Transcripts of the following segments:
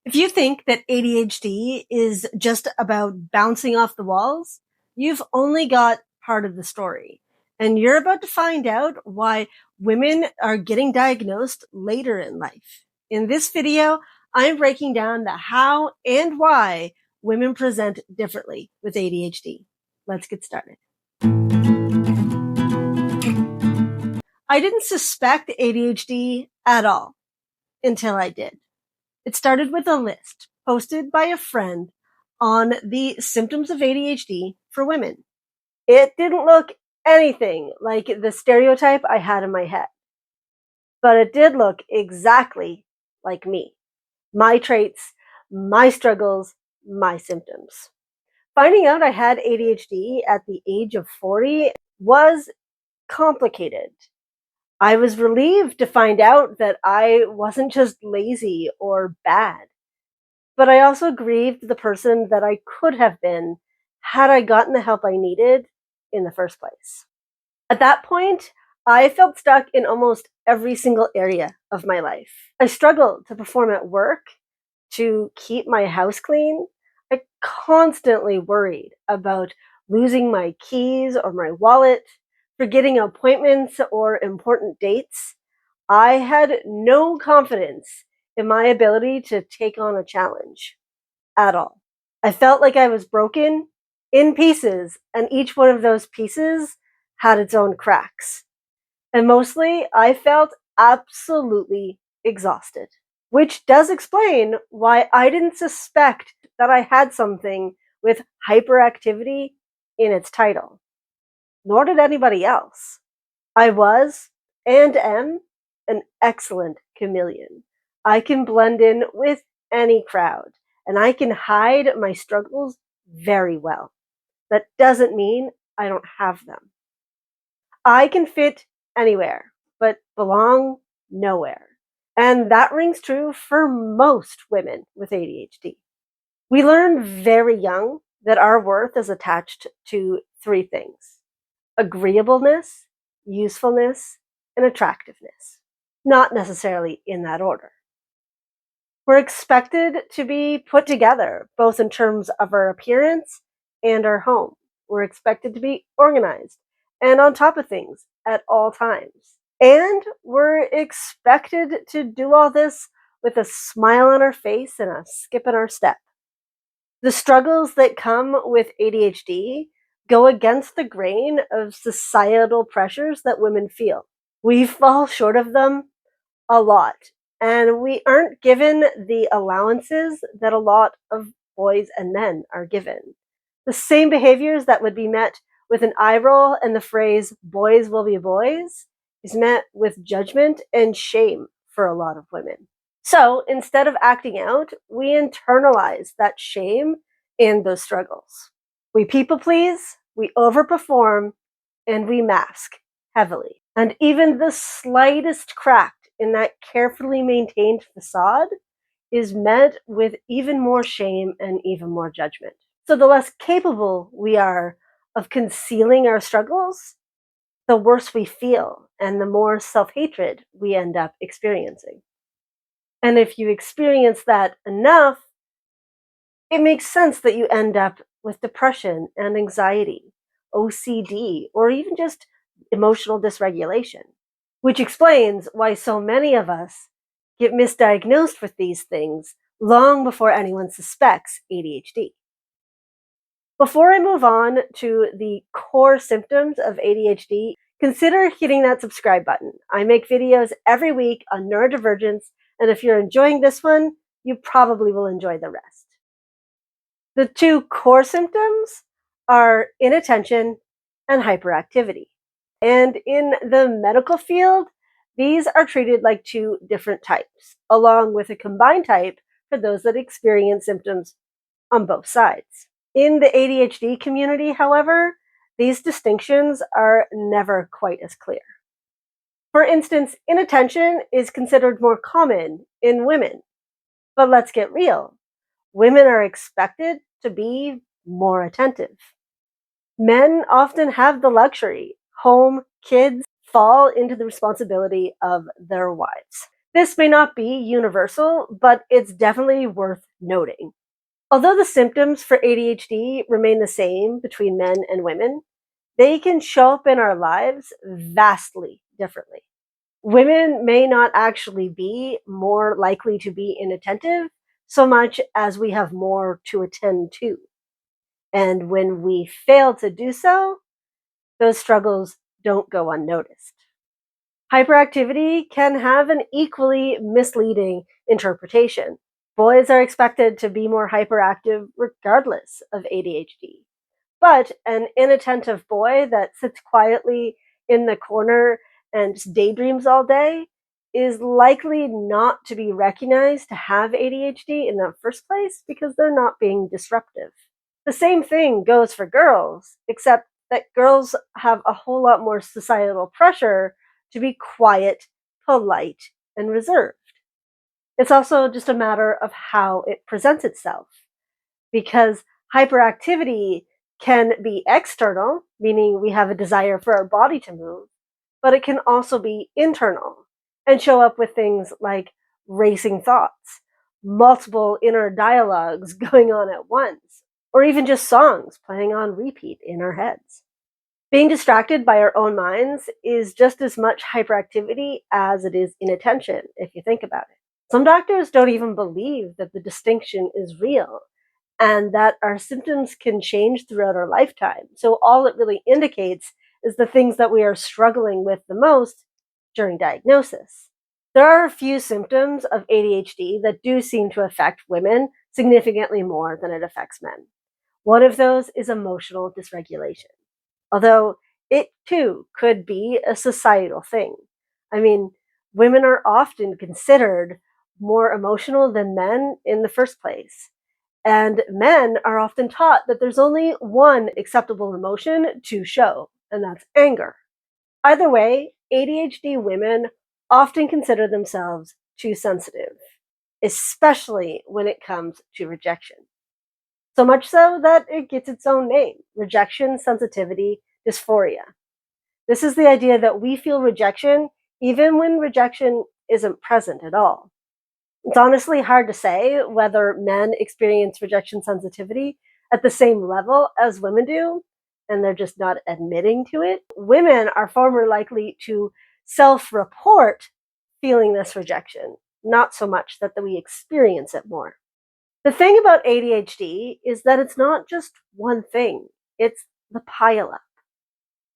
If you think that ADHD is just about bouncing off the walls, you've only got part of the story. And you're about to find out why women are getting diagnosed later in life. In this video, I'm breaking down the how and why women present differently with ADHD. Let's get started. I didn't suspect ADHD at all until I did. It started with a list posted by a friend on the symptoms of ADHD for women. It didn't look anything like the stereotype I had in my head, but it did look exactly like me. My traits, my struggles, my symptoms. Finding out I had ADHD at the age of 40 was complicated. I was relieved to find out that I wasn't just lazy or bad. But I also grieved the person that I could have been had I gotten the help I needed in the first place. At that point, I felt stuck in almost every single area of my life. I struggled to perform at work, to keep my house clean. I constantly worried about losing my keys or my wallet, forgetting appointments or important dates. I had no confidence in my ability to take on a challenge at all. I felt like I was broken in pieces, and each one of those pieces had its own cracks. And mostly, I felt absolutely exhausted, which does explain why I didn't suspect that I had something with hyperactivity in its title. Nor did anybody else. I was and am an excellent chameleon. I can blend in with any crowd, and I can hide my struggles very well. That doesn't mean I don't have them. I can fit anywhere, but belong nowhere. And that rings true for most women with ADHD. We learn very young that our worth is attached to three things: agreeableness, usefulness, and attractiveness. Not necessarily in that order. We're expected to be put together, both in terms of our appearance and our home. We're expected to be organized and on top of things at all times. And we're expected to do all this with a smile on our face and a skip in our step. The struggles that come with ADHD go against the grain of societal pressures that women feel. We fall short of them a lot, and we aren't given the allowances that a lot of boys and men are given. The same behaviors that would be met with an eye roll and the phrase, boys will be boys, is met with judgment and shame for a lot of women. So instead of acting out, we internalize that shame and those struggles. We people please, we overperform, and we mask heavily. And even the slightest crack in that carefully maintained facade is met with even more shame and even more judgment. So the less capable we are of concealing our struggles, the worse we feel and the more self-hatred we end up experiencing. And if you experience that enough, it makes sense that you end up with depression and anxiety, OCD, or even just emotional dysregulation, which explains why so many of us get misdiagnosed with these things long before anyone suspects ADHD. Before I move on to the core symptoms of ADHD, consider hitting that subscribe button. I make videos every week on neurodivergence, and if you're enjoying this one, you probably will enjoy the rest. The two core symptoms are inattention and hyperactivity. And in the medical field, these are treated like two different types, along with a combined type for those that experience symptoms on both sides. In the ADHD community, however, these distinctions are never quite as clear. For instance, inattention is considered more common in women. But let's get real. Women are expected to be more attentive. Men often have the luxury. Home, kids fall into the responsibility of their wives. This may not be universal, but it's definitely worth noting. Although the symptoms for ADHD remain the same between men and women, they can show up in our lives vastly differently. Women may not actually be more likely to be inattentive so much as we have more to attend to. And when we fail to do so, those struggles don't go unnoticed. Hyperactivity can have an equally misleading interpretation. Boys are expected to be more hyperactive regardless of ADHD. But an inattentive boy that sits quietly in the corner and just daydreams all day is likely not to be recognized to have ADHD in the first place because they're not being disruptive. The same thing goes for girls, except that girls have a whole lot more societal pressure to be quiet, polite, and reserved. It's also just a matter of how it presents itself, because hyperactivity can be external, meaning we have a desire for our body to move, but it can also be internal and show up with things like racing thoughts, multiple inner dialogues going on at once, or even just songs playing on repeat in our heads. Being distracted by our own minds is just as much hyperactivity as it is inattention, if you think about it. Some doctors don't even believe that the distinction is real and that our symptoms can change throughout our lifetime. So all it really indicates is the things that we are struggling with the most during diagnosis. There are a few symptoms of ADHD that do seem to affect women significantly more than it affects men. One of those is emotional dysregulation, although it too could be a societal thing. I mean, women are often considered more emotional than men in the first place. And men are often taught that there's only one acceptable emotion to show, and that's anger. Either way, ADHD women often consider themselves too sensitive, especially when it comes to rejection. So much so that it gets its own name, rejection sensitivity dysphoria. This is the idea that we feel rejection even when rejection isn't present at all. It's honestly hard to say whether men experience rejection sensitivity at the same level as women do, and they're just not admitting to it. Women are far more likely to self report feeling this rejection, not so much that we experience it more. The thing about ADHD is that it's not just one thing, it's the pile up.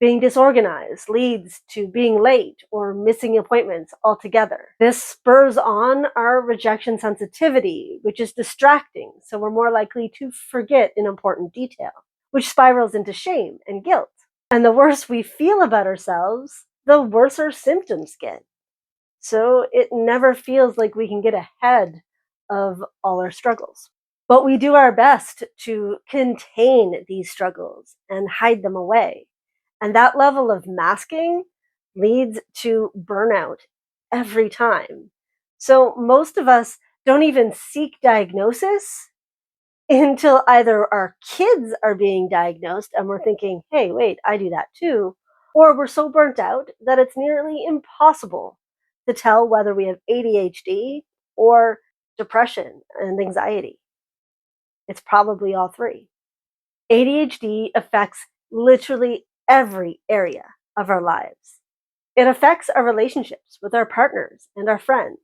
Being disorganized leads to being late or missing appointments altogether. This spurs on our rejection sensitivity, which is distracting, so we're more likely to forget an important detail, which spirals into shame and guilt. And the worse we feel about ourselves, the worse our symptoms get. So it never feels like we can get ahead of all our struggles. But we do our best to contain these struggles and hide them away. And that level of masking leads to burnout every time. So most of us don't even seek diagnosis until either our kids are being diagnosed and we're thinking, hey, wait, I do that too. Or we're so burnt out that it's nearly impossible to tell whether we have ADHD or depression and anxiety. It's probably all three. ADHD affects literally every area of our lives. It affects our relationships with our partners and our friends.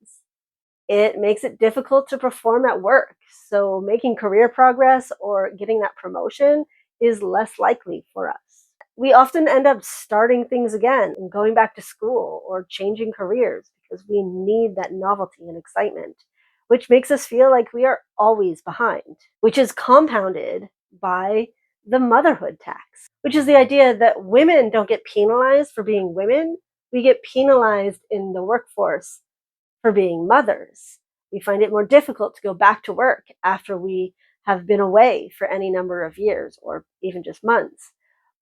It makes it difficult to perform at work, so making career progress or getting that promotion is less likely for us. We often end up starting things again and going back to school or changing careers because we need that novelty and excitement, which makes us feel like we are always behind, which is compounded by the motherhood tax, which is the idea that women don't get penalized for being women. We get penalized in the workforce for being mothers. We find it more difficult to go back to work after we have been away for any number of years or even just months.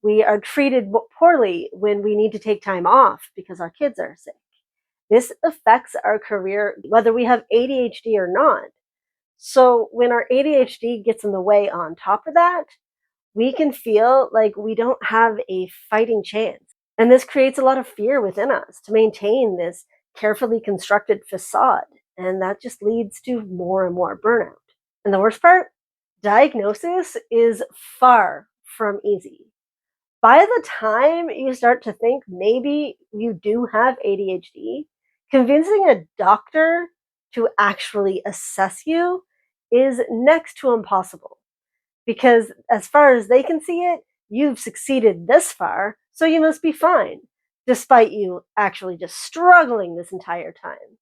We are treated poorly when we need to take time off because our kids are sick. This affects our career whether we have ADHD or not. So when our ADHD gets in the way on top of that, we can feel like we don't have a fighting chance. And this creates a lot of fear within us to maintain this carefully constructed facade, and that just leads to more and more burnout. And the worst part, diagnosis is far from easy. By the time you start to think maybe you do have ADHD, convincing a doctor to actually assess you is next to impossible. Because as far as they can see it, you've succeeded this far, so you must be fine, despite you actually just struggling this entire time.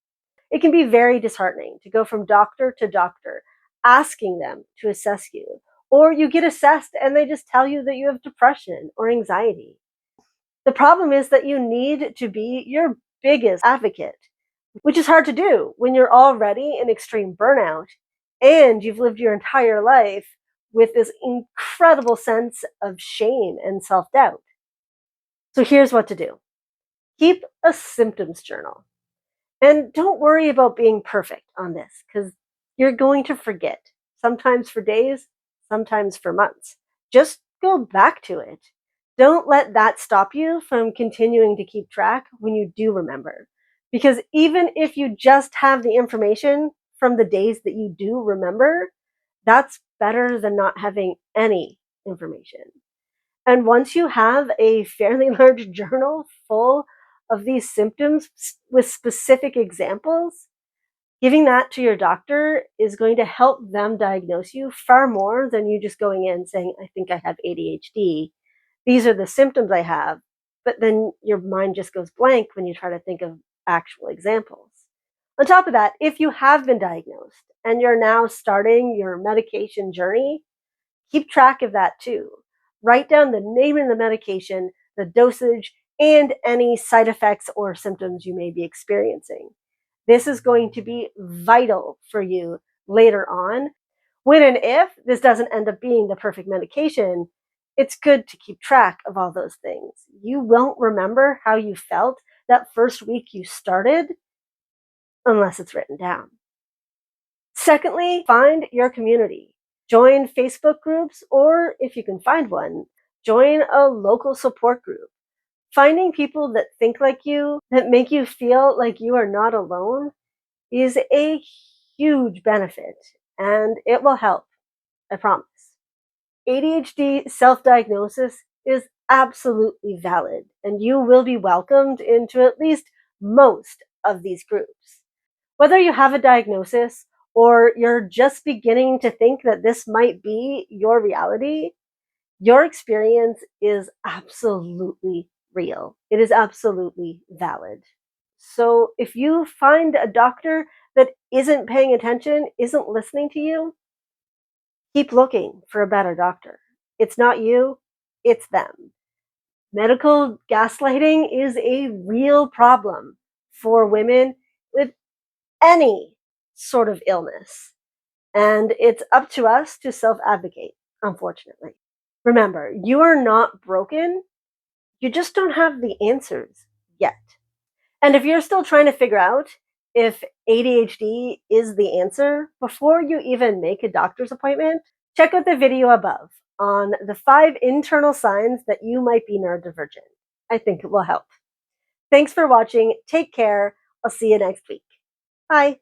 It can be very disheartening to go from doctor to doctor, asking them to assess you, or you get assessed and they just tell you that you have depression or anxiety. The problem is that you need to be your biggest advocate, which is hard to do when you're already in extreme burnout and you've lived your entire life with this incredible sense of shame and self doubt. So here's what to do: keep a symptoms journal. And don't worry about being perfect on this, because you're going to forget, sometimes for days, sometimes for months. Just go back to it. Don't let that stop you from continuing to keep track when you do remember. Because even if you just have the information from the days that you do remember, that's better than not having any information. And once you have a fairly large journal full of these symptoms with specific examples, giving that to your doctor is going to help them diagnose you far more than you just going in saying, I think I have ADHD. These are the symptoms I have. But then your mind just goes blank when you try to think of actual examples. On top of that, if you have been diagnosed and you're now starting your medication journey, keep track of that too. Write down the name of the medication, the dosage, and any side effects or symptoms you may be experiencing. This is going to be vital for you later on. When and if this doesn't end up being the perfect medication, it's good to keep track of all those things. You won't remember how you felt that first week you started unless it's written down. Secondly, find your community. Join Facebook groups, or if you can find one, join a local support group. Finding people that think like you, that make you feel like you are not alone, is a huge benefit, and it will help, I promise. ADHD self-diagnosis is absolutely valid, and you will be welcomed into at least most of these groups. Whether you have a diagnosis or you're just beginning to think that this might be your reality, your experience is absolutely real. It is absolutely valid. So if you find a doctor that isn't paying attention, isn't listening to you, keep looking for a better doctor. It's not you, it's them. Medical gaslighting is a real problem for women with any sort of illness. And it's up to us to self-advocate, unfortunately. Remember, you are not broken. You just don't have the answers yet. And if you're still trying to figure out if ADHD is the answer before you even make a doctor's appointment, check out the video above on the 5 internal signs that you might be neurodivergent. I think it will help. Thanks for watching. Take care. I'll see you next week. Bye.